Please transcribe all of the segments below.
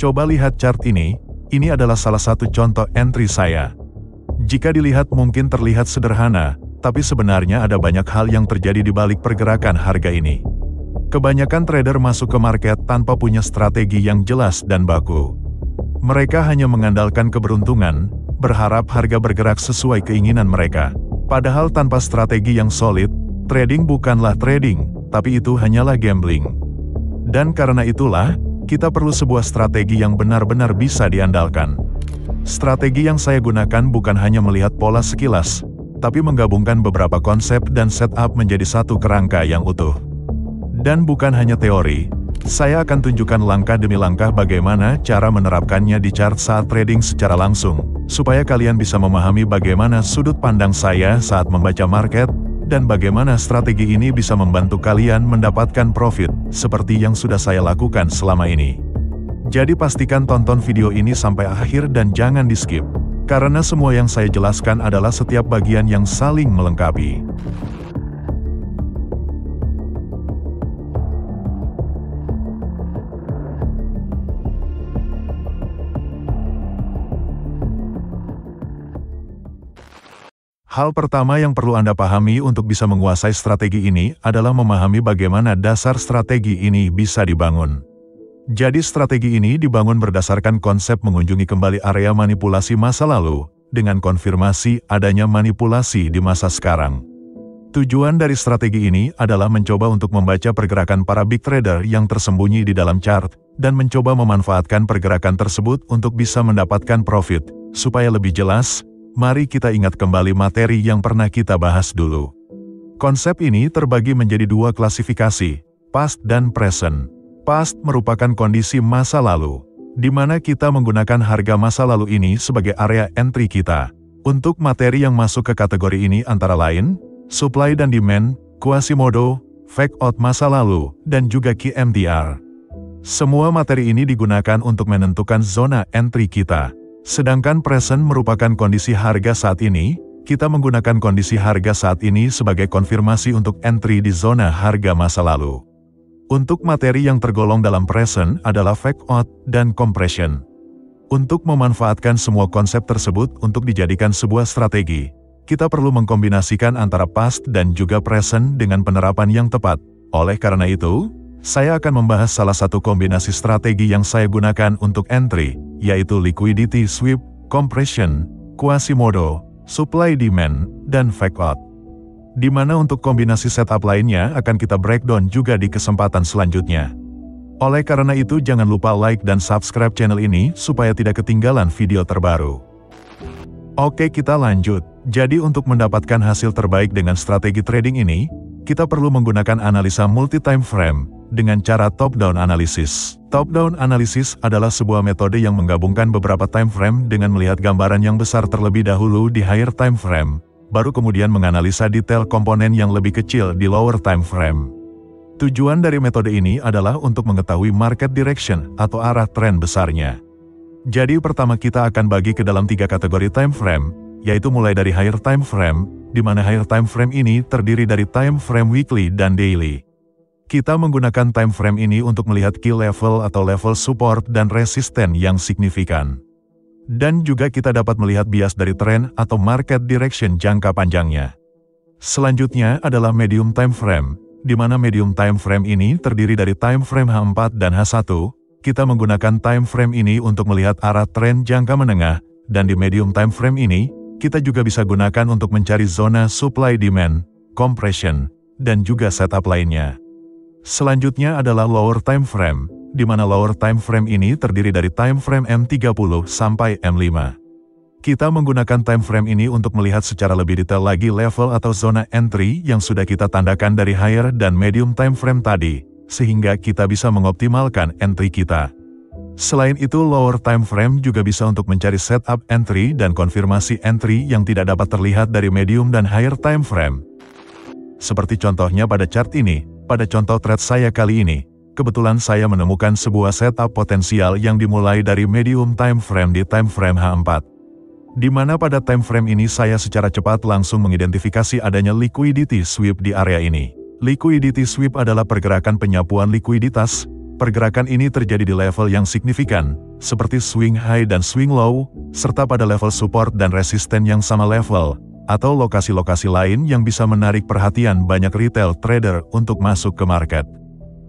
Coba lihat chart ini adalah salah satu contoh entry saya. Jika dilihat mungkin terlihat sederhana, tapi sebenarnya ada banyak hal yang terjadi di balik pergerakan harga ini. Kebanyakan trader masuk ke market tanpa punya strategi yang jelas dan baku. Mereka hanya mengandalkan keberuntungan, berharap harga bergerak sesuai keinginan mereka. Padahal tanpa strategi yang solid, trading bukanlah trading, tapi itu hanyalah gambling. Dan karena itulah, kita perlu sebuah strategi yang benar-benar bisa diandalkan. Strategi yang saya gunakan bukan hanya melihat pola sekilas, tapi menggabungkan beberapa konsep dan setup menjadi satu kerangka yang utuh. Dan bukan hanya teori, saya akan tunjukkan langkah demi langkah bagaimana cara menerapkannya di chart saat trading secara langsung, supaya kalian bisa memahami bagaimana sudut pandang saya saat membaca market, dan bagaimana strategi ini bisa membantu kalian mendapatkan profit, seperti yang sudah saya lakukan selama ini. Jadi pastikan tonton video ini sampai akhir dan jangan di-skip, karena semua yang saya jelaskan adalah setiap bagian yang saling melengkapi. Hal pertama yang perlu Anda pahami untuk bisa menguasai strategi ini adalah memahami bagaimana dasar strategi ini bisa dibangun. Jadi strategi ini dibangun berdasarkan konsep mengunjungi kembali area manipulasi masa lalu, dengan konfirmasi adanya manipulasi di masa sekarang. Tujuan dari strategi ini adalah mencoba untuk membaca pergerakan para big trader yang tersembunyi di dalam chart, dan mencoba memanfaatkan pergerakan tersebut untuk bisa mendapatkan profit. Supaya lebih jelas, mari kita ingat kembali materi yang pernah kita bahas dulu. Konsep ini terbagi menjadi dua klasifikasi, past dan present. Past merupakan kondisi masa lalu, di mana kita menggunakan harga masa lalu ini sebagai area entry kita. Untuk materi yang masuk ke kategori ini antara lain, supply dan demand, Quasimodo, fake out masa lalu, dan juga key MTR. Semua materi ini digunakan untuk menentukan zona entry kita. Sedangkan present merupakan kondisi harga saat ini, kita menggunakan kondisi harga saat ini sebagai konfirmasi untuk entry di zona harga masa lalu. Untuk materi yang tergolong dalam present adalah fake out dan compression. Untuk memanfaatkan semua konsep tersebut untuk dijadikan sebuah strategi, kita perlu mengkombinasikan antara past dan juga present dengan penerapan yang tepat. Oleh karena itu, saya akan membahas salah satu kombinasi strategi yang saya gunakan untuk entry, yaitu liquidity sweep, compression, Quasimodo, supply demand, dan fake out. Di mana untuk kombinasi setup lainnya akan kita breakdown juga di kesempatan selanjutnya. Oleh karena itu jangan lupa like dan subscribe channel ini supaya tidak ketinggalan video terbaru. Oke, kita lanjut. Jadi untuk mendapatkan hasil terbaik dengan strategi trading ini, kita perlu menggunakan analisa multi-time frame dengan cara top-down analysis. Top-down analysis adalah sebuah metode yang menggabungkan beberapa time frame dengan melihat gambaran yang besar terlebih dahulu di higher time frame, baru kemudian menganalisa detail komponen yang lebih kecil di lower time frame. Tujuan dari metode ini adalah untuk mengetahui market direction atau arah tren besarnya. Jadi pertama kita akan bagi ke dalam 3 kategori time frame, yaitu mulai dari higher time frame, di mana higher time frame ini terdiri dari time frame weekly dan daily. Kita menggunakan time frame ini untuk melihat key level atau level support dan resisten yang signifikan. Dan juga kita dapat melihat bias dari tren atau market direction jangka panjangnya. Selanjutnya adalah medium time frame, di mana medium time frame ini terdiri dari time frame H4 dan H1. Kita menggunakan time frame ini untuk melihat arah tren jangka menengah, dan di medium time frame ini, kita juga bisa gunakan untuk mencari zona supply demand, compression, dan juga setup lainnya. Selanjutnya adalah lower time frame, di mana lower time frame ini terdiri dari time frame M30 sampai M5. Kita menggunakan time frame ini untuk melihat secara lebih detail lagi level atau zona entry yang sudah kita tandakan dari higher dan medium time frame tadi, sehingga kita bisa mengoptimalkan entry kita. Selain itu, lower time frame juga bisa untuk mencari setup entry dan konfirmasi entry yang tidak dapat terlihat dari medium dan higher time frame. Seperti contohnya pada chart ini. Pada contoh trade saya kali ini, kebetulan saya menemukan sebuah setup potensial yang dimulai dari medium time frame di time frame H4. Di mana pada time frame ini saya secara cepat langsung mengidentifikasi adanya liquidity sweep di area ini. Liquidity sweep adalah pergerakan penyapuan likuiditas, pergerakan ini terjadi di level yang signifikan, seperti swing high dan swing low, serta pada level support dan resisten yang sama level, atau lokasi-lokasi lain yang bisa menarik perhatian banyak retail trader untuk masuk ke market.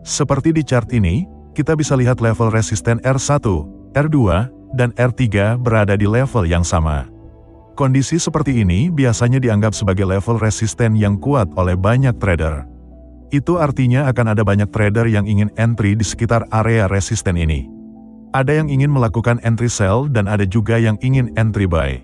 Seperti di chart ini, kita bisa lihat level resisten R1, R2, dan R3 berada di level yang sama. Kondisi seperti ini biasanya dianggap sebagai level resisten yang kuat oleh banyak trader. Itu artinya akan ada banyak trader yang ingin entry di sekitar area resisten ini. Ada yang ingin melakukan entry sell dan ada juga yang ingin entry buy.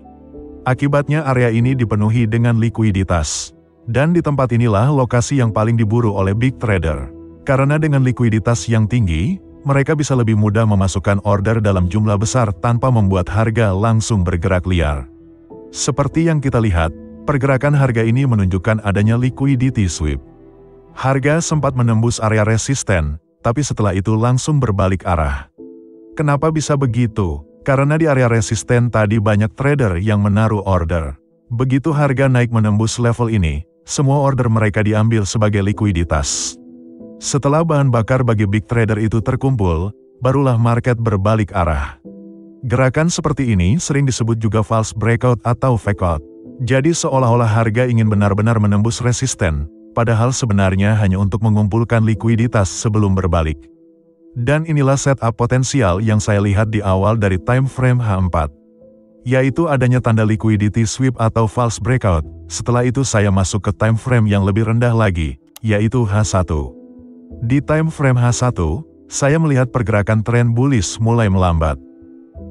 Akibatnya area ini dipenuhi dengan likuiditas. Dan di tempat inilah lokasi yang paling diburu oleh big trader. Karena dengan likuiditas yang tinggi, mereka bisa lebih mudah memasukkan order dalam jumlah besar tanpa membuat harga langsung bergerak liar. Seperti yang kita lihat, pergerakan harga ini menunjukkan adanya liquidity sweep. Harga sempat menembus area resisten, tapi setelah itu langsung berbalik arah. Kenapa bisa begitu? Karena di area resisten tadi banyak trader yang menaruh order. Begitu harga naik menembus level ini, semua order mereka diambil sebagai likuiditas. Setelah bahan bakar bagi big trader itu terkumpul, barulah market berbalik arah. Gerakan seperti ini sering disebut juga false breakout atau fake out. Jadi seolah-olah harga ingin benar-benar menembus resisten, padahal sebenarnya hanya untuk mengumpulkan likuiditas sebelum berbalik. Dan inilah setup potensial yang saya lihat di awal dari time frame H4. Yaitu adanya tanda liquidity sweep atau false breakout, setelah itu saya masuk ke time frame yang lebih rendah lagi, yaitu H1. Di time frame H1, saya melihat pergerakan tren bullish mulai melambat.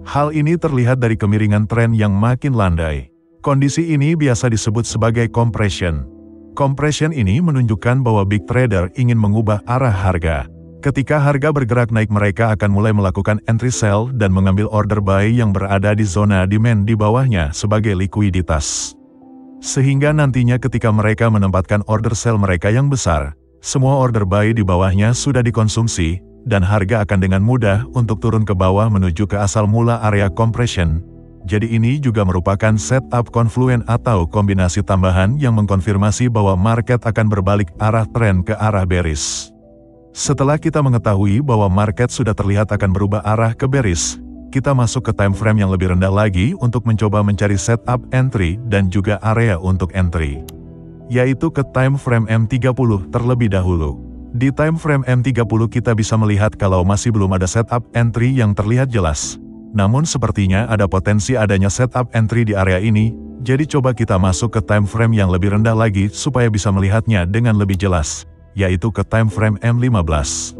Hal ini terlihat dari kemiringan tren yang makin landai. Kondisi ini biasa disebut sebagai compression. Compression ini menunjukkan bahwa big trader ingin mengubah arah harga. Ketika harga bergerak naik, mereka akan mulai melakukan entry sell dan mengambil order buy yang berada di zona demand di bawahnya sebagai likuiditas. Sehingga nantinya ketika mereka menempatkan order sell mereka yang besar, semua order buy di bawahnya sudah dikonsumsi, dan harga akan dengan mudah untuk turun ke bawah menuju ke asal mula area compression. Jadi ini juga merupakan setup confluent atau kombinasi tambahan yang mengkonfirmasi bahwa market akan berbalik arah tren ke arah bearish. Setelah kita mengetahui bahwa market sudah terlihat akan berubah arah ke bearish, kita masuk ke time frame yang lebih rendah lagi untuk mencoba mencari setup entry dan juga area untuk entry, yaitu ke time frame M30 terlebih dahulu. Di time frame M30 kita bisa melihat kalau masih belum ada setup entry yang terlihat jelas. Namun sepertinya ada potensi adanya setup entry di area ini, jadi coba kita masuk ke time frame yang lebih rendah lagi supaya bisa melihatnya dengan lebih jelas, yaitu ke time frame M15.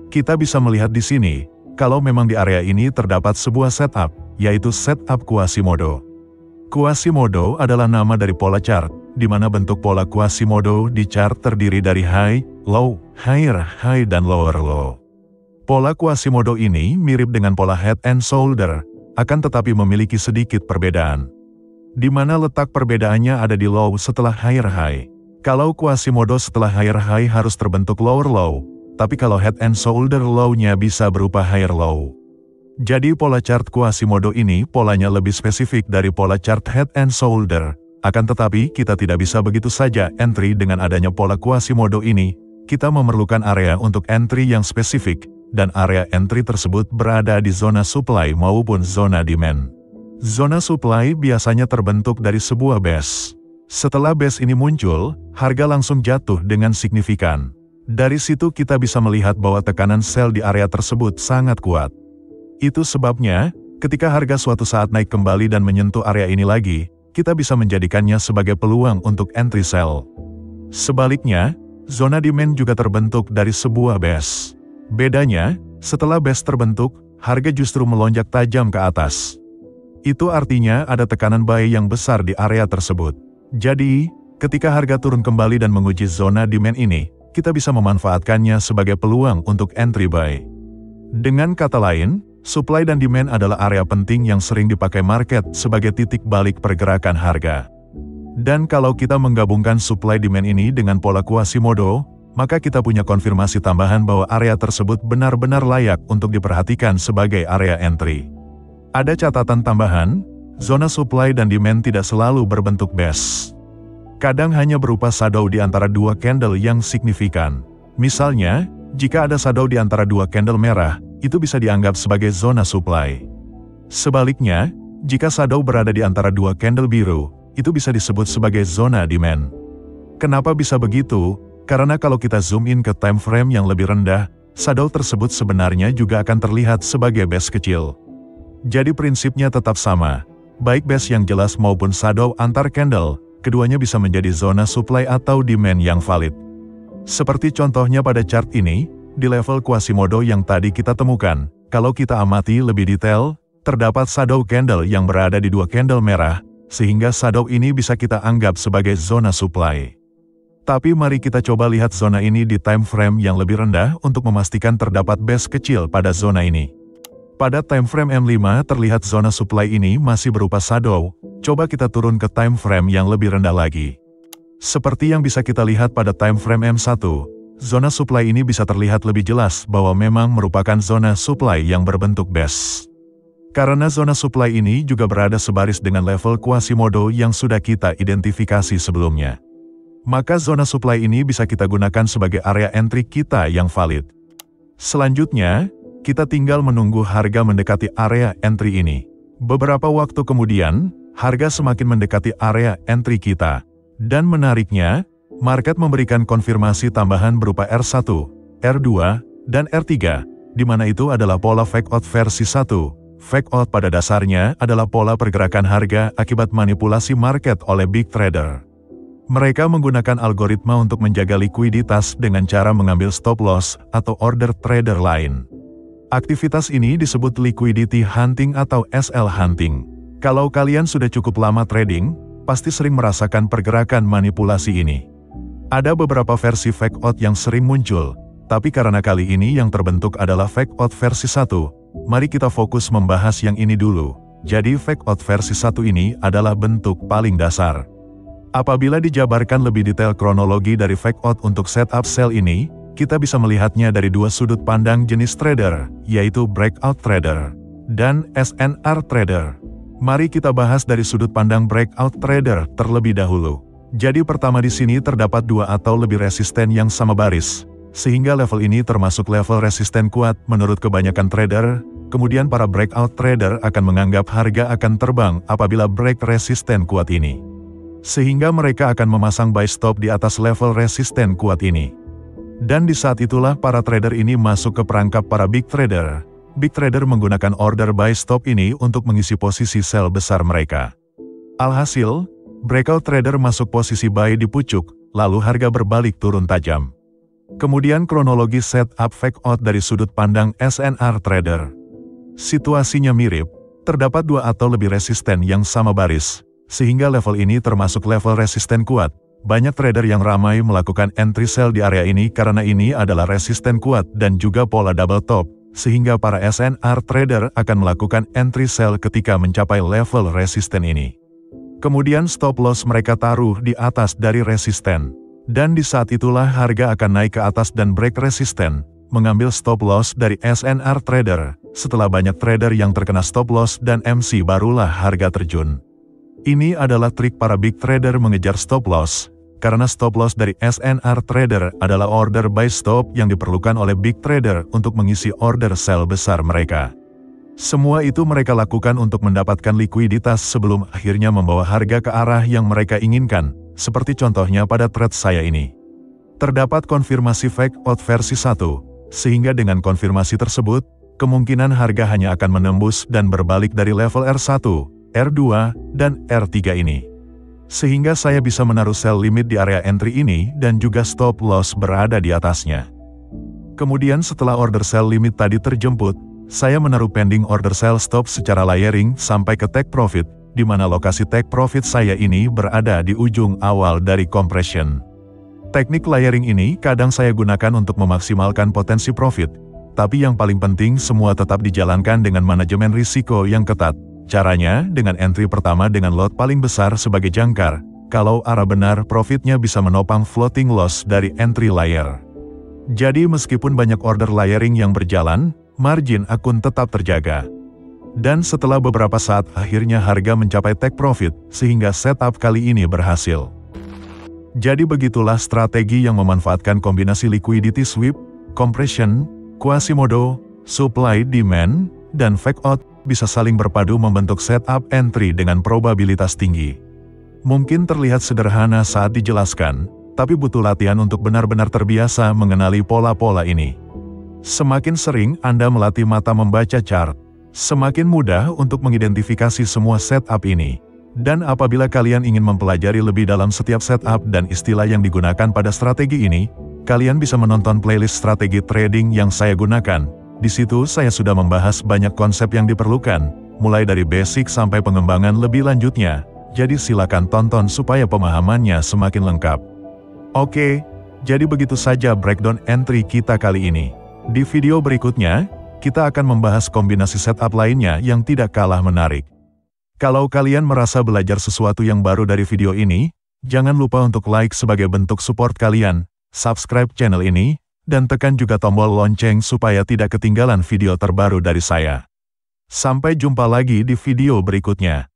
Kita bisa melihat di sini, kalau memang di area ini terdapat sebuah setup, yaitu setup Quasimodo. Quasimodo adalah nama dari pola chart, di mana bentuk pola Quasimodo di chart terdiri dari high, low, higher high, dan lower low. Pola Quasimodo ini mirip dengan pola head and shoulder, akan tetapi memiliki sedikit perbedaan. Di mana letak perbedaannya ada di low setelah higher high. Kalau Quasimodo setelah higher high harus terbentuk lower low, tapi kalau head and shoulder low-nya bisa berupa higher low. Jadi pola chart Quasimodo ini polanya lebih spesifik dari pola chart head and shoulder. Akan tetapi kita tidak bisa begitu saja entry dengan adanya pola Quasimodo ini. Kita memerlukan area untuk entry yang spesifik, dan area entry tersebut berada di zona supply maupun zona demand. Zona supply biasanya terbentuk dari sebuah base. Setelah base ini muncul, harga langsung jatuh dengan signifikan. Dari situ kita bisa melihat bahwa tekanan sell di area tersebut sangat kuat. Itu sebabnya, ketika harga suatu saat naik kembali dan menyentuh area ini lagi, kita bisa menjadikannya sebagai peluang untuk entry sell. Sebaliknya, zona demand juga terbentuk dari sebuah base. Bedanya, setelah base terbentuk, harga justru melonjak tajam ke atas. Itu artinya ada tekanan buy yang besar di area tersebut. Jadi, ketika harga turun kembali dan menguji zona demand ini, kita bisa memanfaatkannya sebagai peluang untuk entry buy. Dengan kata lain, supply dan demand adalah area penting yang sering dipakai market sebagai titik balik pergerakan harga. Dan kalau kita menggabungkan supply demand ini dengan pola Quasimodo, maka kita punya konfirmasi tambahan bahwa area tersebut benar-benar layak untuk diperhatikan sebagai area entry. Ada catatan tambahan, zona supply dan demand tidak selalu berbentuk base. Kadang hanya berupa shadow di antara dua candle yang signifikan. Misalnya, Jika ada shadow di antara dua candle merah, itu bisa dianggap sebagai zona supply. Sebaliknya, jika shadow berada di antara dua candle biru, itu bisa disebut sebagai zona demand. Kenapa bisa begitu? Karena kalau kita zoom in ke time frame yang lebih rendah, shadow tersebut sebenarnya juga akan terlihat sebagai base kecil. Jadi prinsipnya tetap sama. Baik base yang jelas maupun shadow antar candle, keduanya bisa menjadi zona supply atau demand yang valid. Seperti contohnya pada chart ini, di level Quasimodo yang tadi kita temukan, kalau kita amati lebih detail, terdapat shadow candle yang berada di dua candle merah, sehingga shadow ini bisa kita anggap sebagai zona supply. Tapi mari kita coba lihat zona ini di time frame yang lebih rendah untuk memastikan terdapat base kecil pada zona ini. Pada time frame M5 terlihat zona supply ini masih berupa shadow, coba kita turun ke time frame yang lebih rendah lagi. Seperti yang bisa kita lihat pada time frame M1, zona supply ini bisa terlihat lebih jelas bahwa memang merupakan zona supply yang berbentuk base. Karena zona supply ini juga berada sebaris dengan level Quasimodo yang sudah kita identifikasi sebelumnya. Maka zona supply ini bisa kita gunakan sebagai area entry kita yang valid. Selanjutnya, kita tinggal menunggu harga mendekati area entry ini. Beberapa waktu kemudian, harga semakin mendekati area entry kita. Dan menariknya, market memberikan konfirmasi tambahan berupa R1, R2, dan R3, di mana itu adalah pola fake out versi 1. Fake out pada dasarnya adalah pola pergerakan harga akibat manipulasi market oleh big trader. Mereka menggunakan algoritma untuk menjaga likuiditas dengan cara mengambil stop loss atau order trader lain. Aktivitas ini disebut liquidity hunting atau SL hunting. Kalau kalian sudah cukup lama trading, pasti sering merasakan pergerakan manipulasi ini. Ada beberapa versi fake out yang sering muncul, tapi karena kali ini yang terbentuk adalah fake out versi 1, mari kita fokus membahas yang ini dulu. Jadi fake out versi 1 ini adalah bentuk paling dasar. Apabila dijabarkan lebih detail kronologi dari fake out untuk setup sell ini, kita bisa melihatnya dari dua sudut pandang jenis trader, yaitu breakout trader dan SNR trader. Mari kita bahas dari sudut pandang breakout trader terlebih dahulu. Jadi pertama di sini terdapat dua atau lebih resisten yang sama baris, sehingga level ini termasuk level resisten kuat menurut kebanyakan trader. Kemudian para breakout trader akan menganggap harga akan terbang apabila break resisten kuat ini. Sehingga mereka akan memasang buy stop di atas level resisten kuat ini. Dan di saat itulah para trader ini masuk ke perangkap para big trader. Big trader menggunakan order buy stop ini untuk mengisi posisi sell besar mereka. Alhasil, breakout trader masuk posisi buy di pucuk, lalu harga berbalik turun tajam. Kemudian kronologi setup fake out dari sudut pandang SNR trader. Situasinya mirip, terdapat dua atau lebih resisten yang sama baris, sehingga level ini termasuk level resisten kuat. Banyak trader yang ramai melakukan entry sell di area ini karena ini adalah resisten kuat dan juga pola double top. Sehingga para SNR trader akan melakukan entry sell ketika mencapai level resisten ini. Kemudian stop loss mereka taruh di atas dari resisten. Dan di saat itulah harga akan naik ke atas dan break resisten, mengambil stop loss dari SNR trader. Setelah banyak trader yang terkena stop loss dan MC barulah harga terjun. Ini adalah trik para big trader mengejar stop loss. Karena stop loss dari SNR trader adalah order buy stop yang diperlukan oleh big trader untuk mengisi order sell besar mereka. Semua itu mereka lakukan untuk mendapatkan likuiditas sebelum akhirnya membawa harga ke arah yang mereka inginkan, seperti contohnya pada trade saya ini. Terdapat konfirmasi fake out versi 1, sehingga dengan konfirmasi tersebut, kemungkinan harga hanya akan menembus dan berbalik dari level R1, R2, dan R3 ini. Sehingga saya bisa menaruh sell limit di area entry ini dan juga stop loss berada di atasnya. Kemudian setelah order sell limit tadi terjemput, saya menaruh pending order sell stop secara layering sampai ke take profit, di mana lokasi take profit saya ini berada di ujung awal dari compression. Teknik layering ini kadang saya gunakan untuk memaksimalkan potensi profit, tapi yang paling penting semua tetap dijalankan dengan manajemen risiko yang ketat. Caranya, dengan entry pertama dengan lot paling besar sebagai jangkar, kalau arah benar profitnya bisa menopang floating loss dari entry layer. Jadi meskipun banyak order layering yang berjalan, margin akun tetap terjaga. Dan setelah beberapa saat akhirnya harga mencapai take profit, sehingga setup kali ini berhasil. Jadi begitulah strategi yang memanfaatkan kombinasi liquidity sweep, compression, Quasimodo, supply demand, dan fake out bisa saling berpadu membentuk setup entry dengan probabilitas tinggi. Mungkin terlihat sederhana saat dijelaskan, tapi butuh latihan untuk benar-benar terbiasa mengenali pola-pola ini. Semakin sering Anda melatih mata membaca chart, semakin mudah untuk mengidentifikasi semua setup ini. Dan apabila kalian ingin mempelajari lebih dalam setiap setup dan istilah yang digunakan pada strategi ini, kalian bisa menonton playlist strategi trading yang saya gunakan. Di situ saya sudah membahas banyak konsep yang diperlukan, mulai dari basic sampai pengembangan lebih lanjutnya. Jadi silakan tonton supaya pemahamannya semakin lengkap. Oke, jadi begitu saja breakdown entry kita kali ini. Di video berikutnya, kita akan membahas kombinasi setup lainnya yang tidak kalah menarik. Kalau kalian merasa belajar sesuatu yang baru dari video ini, jangan lupa untuk like sebagai bentuk support kalian, subscribe channel ini, dan tekan juga tombol lonceng supaya tidak ketinggalan video terbaru dari saya. Sampai jumpa lagi di video berikutnya.